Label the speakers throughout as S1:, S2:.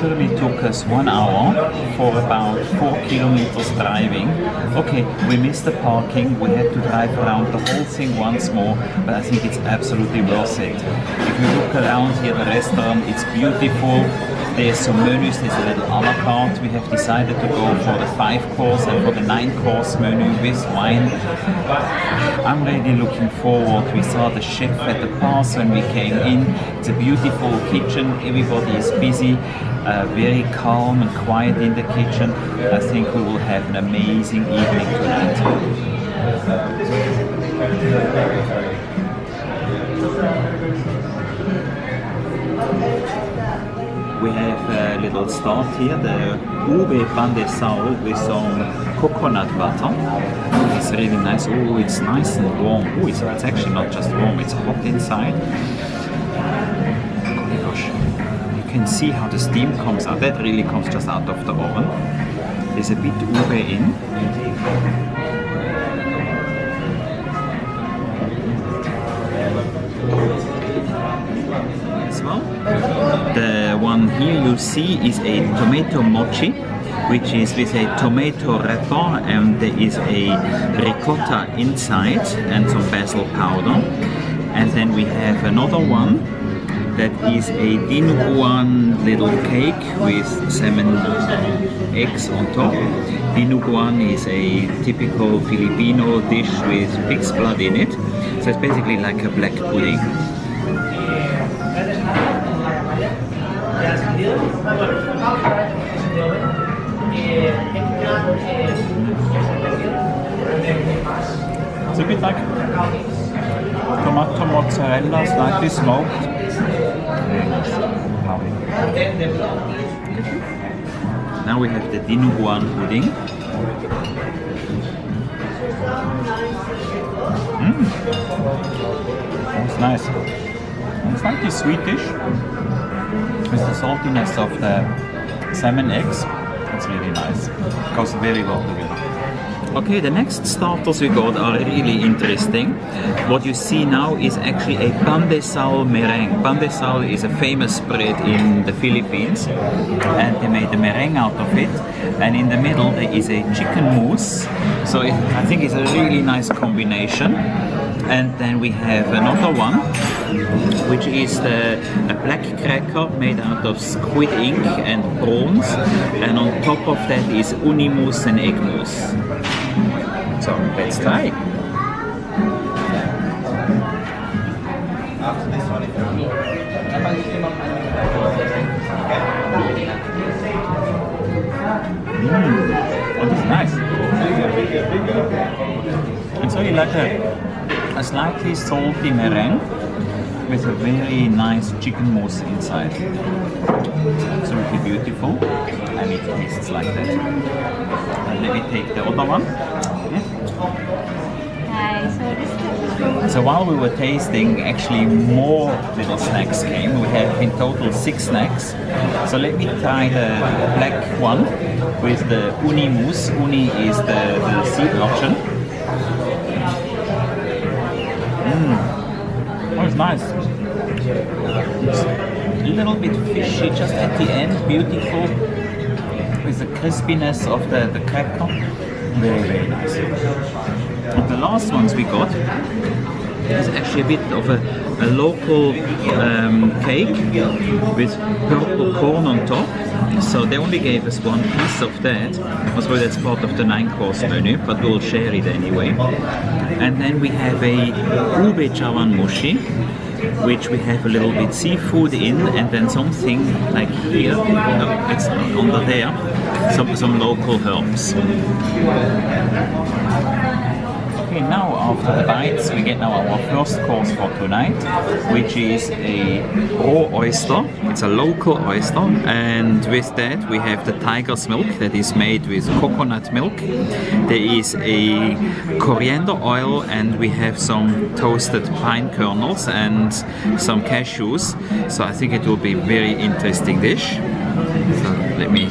S1: literally took us 1 hour for about 4 kilometers driving. Okay, we missed the parking, we had to drive around the whole thing once more, but I think it's absolutely worth it. If you look around here, the restaurant, it's beautiful. There's some menus, there's a little a la carte. We have decided to go for the 5-course and for the 9-course menu with wine. I'm really looking forward. We saw the chef at the pass when we came in. It's a beautiful kitchen, everybody is busy, very calm and quiet in the kitchen. I think we will have an amazing evening tonight. We have a little start here, the ube pan de sal with some coconut butter. It's really nice. Oh, it's nice and warm. Oh, it's actually not just warm, it's hot inside. Oh my gosh. You can see how the steam comes out. That really comes just out of the oven. There's a bit ube in. As well. The one here you see is a tomato mochi, which is with a tomato wrapper, and there is a ricotta inside and some basil powder. And then we have another one that is a dinuguan little cake with salmon eggs on top. Dinuguan is a typical Filipino dish with pig's blood in it. So it's basically like a black pudding. It's a bit like tomato mozzarella, slightly smoked. Now we have the dinuguan pudding. It's nice. It's slightly sweetish with the saltiness of the salmon eggs. It's really nice. It goes very well together. Okay, the next starters we got are really interesting. What you see now is actually a pan de sal meringue. Pan de sal is a famous spread in the Philippines, and they made a meringue out of it. And in the middle there is a chicken mousse. So I think it's a really nice combination. And then we have another one, which is a black cracker made out of squid ink and prawns, and on top of that is uni mousse and egg mousse. So let's try. Oh, this is nice. It's really like a slightly salty meringue with a very nice chicken mousse inside. It's absolutely beautiful, and it tastes like that. And let me take the other one. Hi, so while we were tasting, actually more little snacks came. We have in total 6 snacks. So let me try the black one with the uni mousse. Uni is the sea urchin. Oh, it's nice. It's a little bit fishy just at the end, beautiful, with the crispiness of the cracker. Very, very nice. And the last ones we got is actually a bit of a local cake with purple corn on top. So they only gave us 1 piece of that. Also, that's part of the 9-course menu, but we'll share it anyway. And then we have a ube chawanmushi, which we have a little bit seafood in, and then something like here, no, it's under there, some local herbs. Okay, now after the bites, we get now our first course for tonight, which is a raw oyster. It's a local oyster, and with that we have the tiger's milk that is made with coconut milk. There is a coriander oil, and we have some toasted pine kernels and some cashews. So I think it will be a very interesting dish. So let me...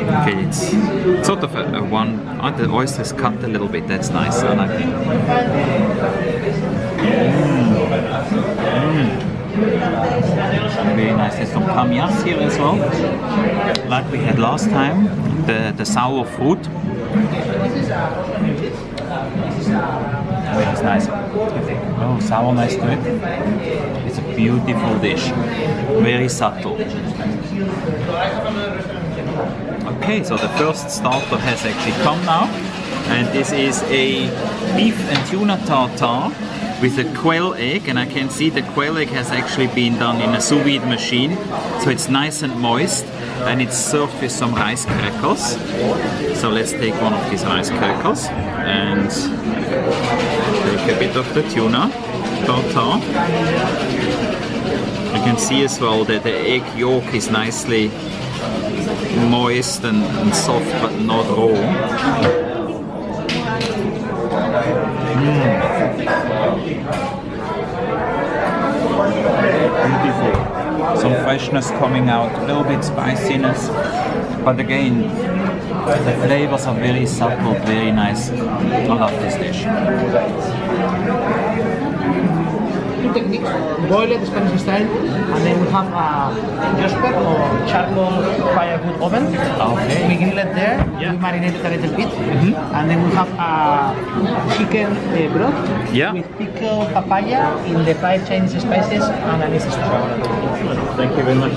S1: Okay, it's sort of a one. Oh, the oyster is cut a little bit. That's nice. I like it. Very nice. There's some kamias here as well, like we had last time. The sour fruit. Very nice. Oh, sourness to it. It's a beautiful dish. Very subtle. Okay, so the first starter has actually come now, and this is a beef and tuna tartare with a quail egg, and I can see the quail egg has actually been done in a sous vide machine, so it's nice and moist, and it's served with some rice crackers. So let's take one of these rice crackers and take a bit of the tuna tartare. You can see as well that the egg yolk is nicely moist and soft, but not raw. Beautiful. Some freshness coming out, a little bit spiciness, but again, the flavors are very subtle, very nice. I love this dish.
S2: Two techniques: boil it Spanish style, and then we have a Josper or charcoal firewood oven.
S1: Okay.
S2: We grill it there.
S1: Yeah.
S2: We marinate it a little bit, and then we have a chicken broth
S1: Yeah.
S2: with pickled papaya in the 5 Chinese spices and an East style.
S1: Thank you very much.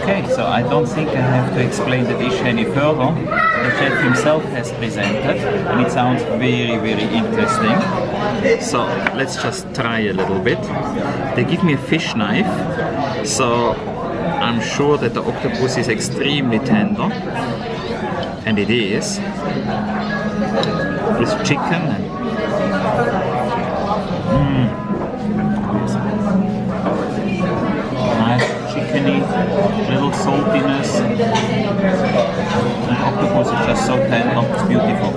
S1: Okay, so I don't think I have to explain the dish any further. The chef himself has presented, and it sounds very, very interesting. So let's just try a little bit. They give me a fish knife, so I'm sure that the octopus is extremely tender, and it is. With chicken and nice chickeny, little saltiness. The octopus is just so tender, it's beautiful.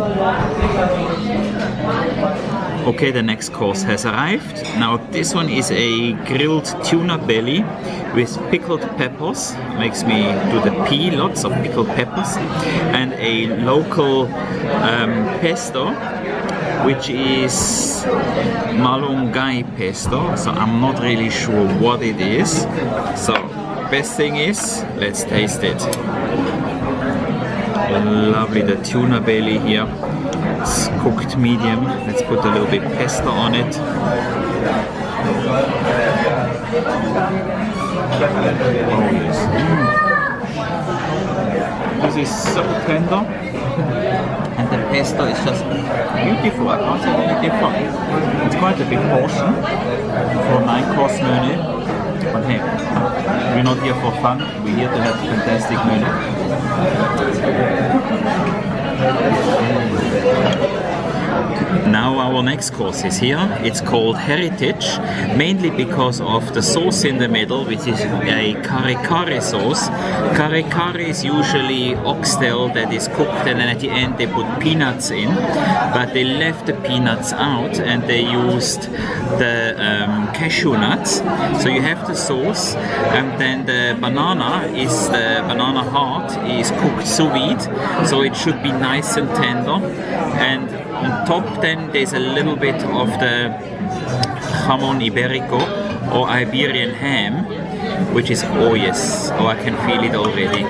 S1: Okay, the next course has arrived. Now this one is a grilled tuna belly with pickled peppers. Makes me do the P, lots of pickled peppers, and a local pesto, which is malunggay pesto, so I'm not really sure what it is. So best thing is, let's taste it. Lovely, the tuna belly here. It's cooked medium. Let's put a little bit pesto on it. Oh yes. This is so tender. And the pesto is just beautiful. I can't say any different. It's quite a big portion for a 9-course menu. But hey, we're not here for fun. We're here to have a fantastic menu. Now our next course is here. It's called Heritage, mainly because of the sauce in the middle, which is a kare sauce. Kare is usually oxtail that is cooked, and then at the end they put peanuts in, but they left the peanuts out and they used the cashew nuts. So you have the sauce, and then the banana heart is cooked sous vide, so it should be nice and tender. And on top then there's a little bit of the jamón ibérico or Iberian ham, which is, oh yes, oh I can feel it already.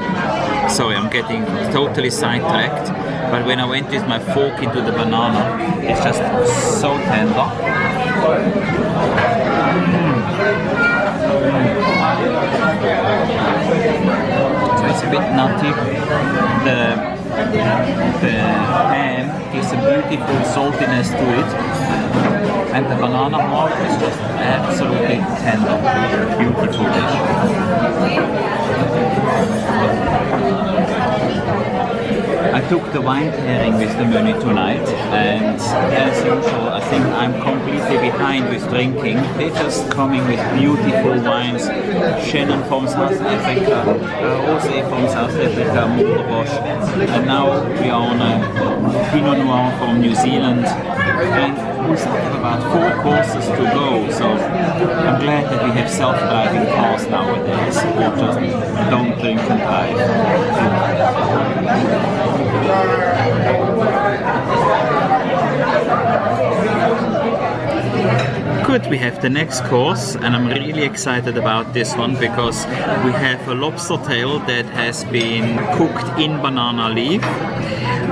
S1: Sorry, I'm getting totally sidetracked, but when I went with my fork into the banana, it's just so tender. So it's a bit nutty. The ham gives a beautiful saltiness to it, and the banana heart is just absolutely tender. Beautiful dish. I took the wine pairing with the menu tonight, and as usual, I think I'm completely behind with drinking. They're just coming with beautiful wines. Chenin from South Africa, Rosé from South Africa, Moorbosch, and now we are on a Pinot Noir from New Zealand. And we still have about 4 courses to go, so I'm glad that we have self-driving cars nowadays, or just don't drink and drive. Good, we have the next course, and I'm really excited about this one because we have a lobster tail that has been cooked in banana leaf.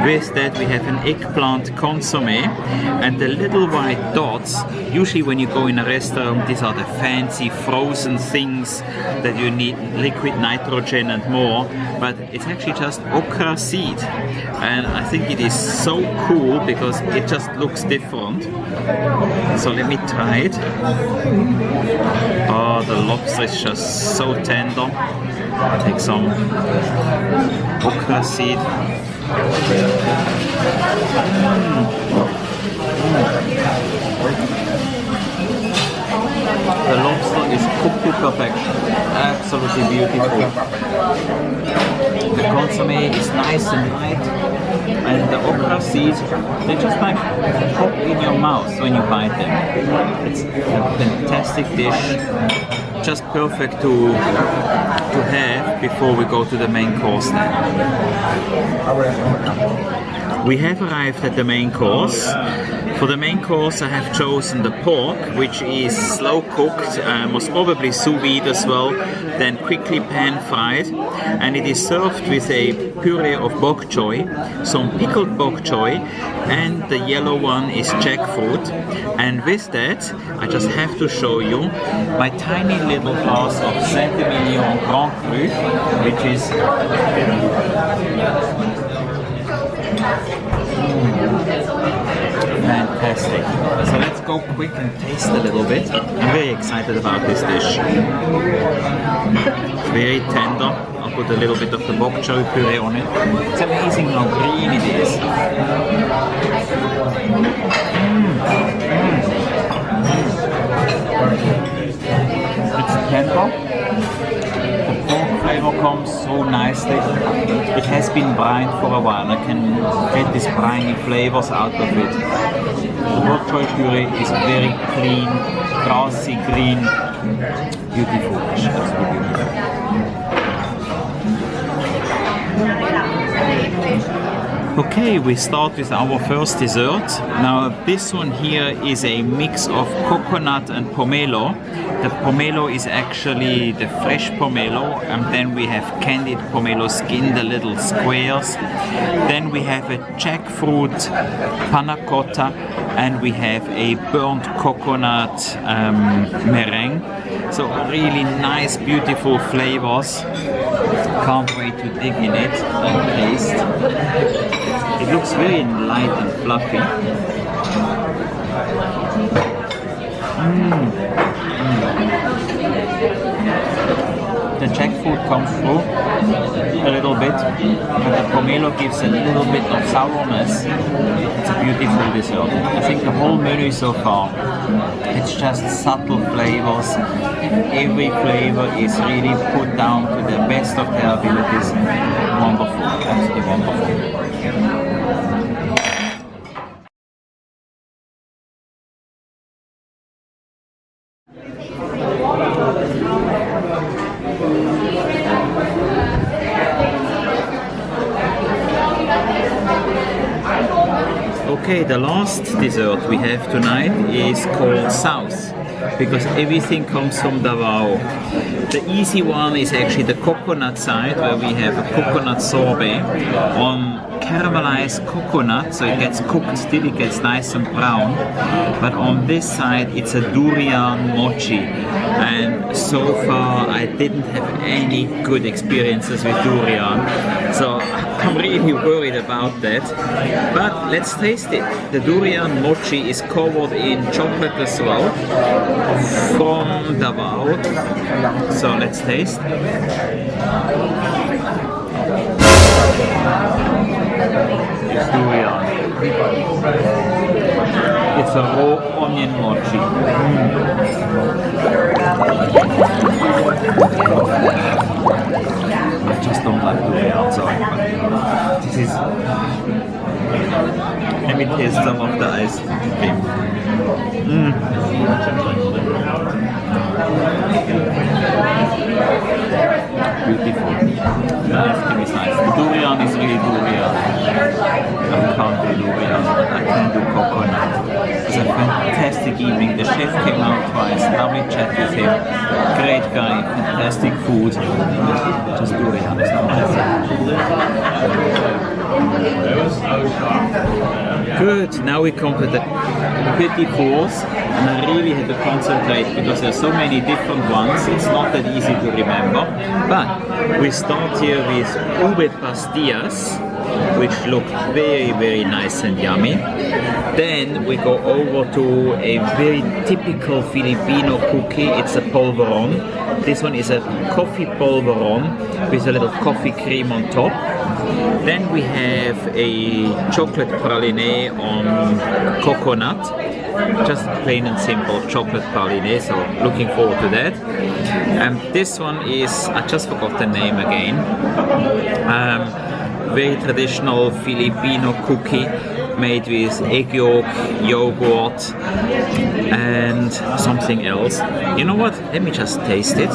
S1: With that we have an eggplant consomme, and the little white dots, usually when you go in a restaurant, these are the fancy frozen things that you need liquid nitrogen and more, but it's actually just okra seed, and I think it is so cool because it just looks different. So let me try it. Oh, the lobster is just so tender. I'll take some okra seed. The lobster is cooked to perfection. Absolutely beautiful. The consomme is nice and light, and the okra seeds, they just like pop in your mouth when you bite them. It's a fantastic dish, just perfect to have before we go to the main course now. We have arrived at the main course. For the main course I have chosen the pork, which is slow cooked, most probably sous vide as well, then quickly pan fried, and it is served with a puree of bok choy, some pickled bok choy, and the yellow one is jackfruit. And with that I just have to show you my tiny little glass of Saint-Emilion Grand Cru, which is fantastic. So let's go quick and taste a little bit. I'm very excited about this dish. It's very tender. I'll put a little bit of the bok choy puree on it. It's amazing how green it is. It's tender. The pork flavor comes so nicely. It has been brined for a while. I can get these briny flavors out of it. The bok choy puree is very clean, grassy, green, beautiful dish. Absolutely beautiful. Okay, we start with our first dessert. Now this one here is a mix of coconut and pomelo. The pomelo is actually the fresh pomelo, and then we have candied pomelo skin, the little squares. Then we have a jackfruit panna cotta, and we have a burnt coconut meringue. So really nice, beautiful flavors. Can't wait to dig in it and taste. It looks very light and fluffy. The jackfruit comes through a little bit, and the pomelo gives a little bit of sourness. It's a beautiful dessert. I think the whole menu so far, it's just subtle flavors. Every flavor is really put down to the best of their abilities. Wonderful, absolutely wonderful. Okay, the last dessert we have tonight is called South, because everything comes from Davao. The easy one is actually the coconut side, where we have a coconut sorbet on caramelized coconut, so it gets cooked till it gets nice and brown. But on this side it's a durian mochi, and so far I didn't have any good experiences with durian, so I'm really worried about that. But let's taste it. The durian mochi is covered in chocolate as well from Davao, so let's taste. It's durian. It's a raw onion mochi. I just don't like durian, sorry. This is... Let me taste some of the ice cream. Beautiful. The ice cream is nice. The durian is really durian. I can't do durian. I can do coconut. It's a fantastic fantastic evening. The chef came out twice, lovely chat with him, great guy, fantastic food. Just do it, Good, now we come to the petit fours, and I really had to concentrate because there are so many different ones, it's not that easy to remember. But we start here with ube pastillas, which look very, very nice and yummy. Then we go over to a very typical Filipino cookie, it's a polvoron. This one is a coffee polvoron with a little coffee cream on top. Then we have a chocolate praline on coconut, just plain and simple chocolate praline, so looking forward to that. And this one is, I just forgot the name again, very traditional Filipino cookie made with egg yolk, yogurt and something else. You know what? Let me just taste it.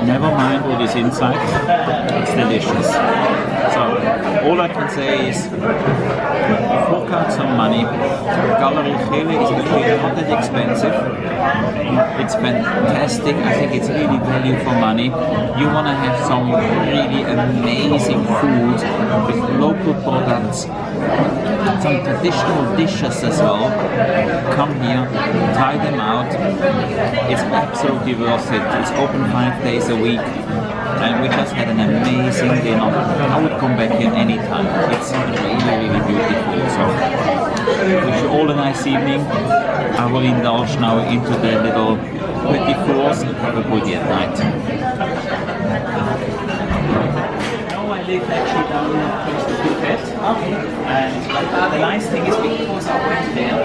S1: Never mind what is inside, it's delicious. So, all I can say is, fork out some money. By Chele is actually not that expensive. It's fantastic, I think it's really value for money. You want to have some really amazing food with local products, some traditional dishes as well. Come here, try them out. It's absolutely worth it. It's open 5 days a week, and we just had an amazing dinner. I would come back here anytime. It's really, really beautiful. So, wish you all a nice evening. I will indulge now into the little petit fours and have a good night. I live actually down close to Phuket, and the nice thing is because I went there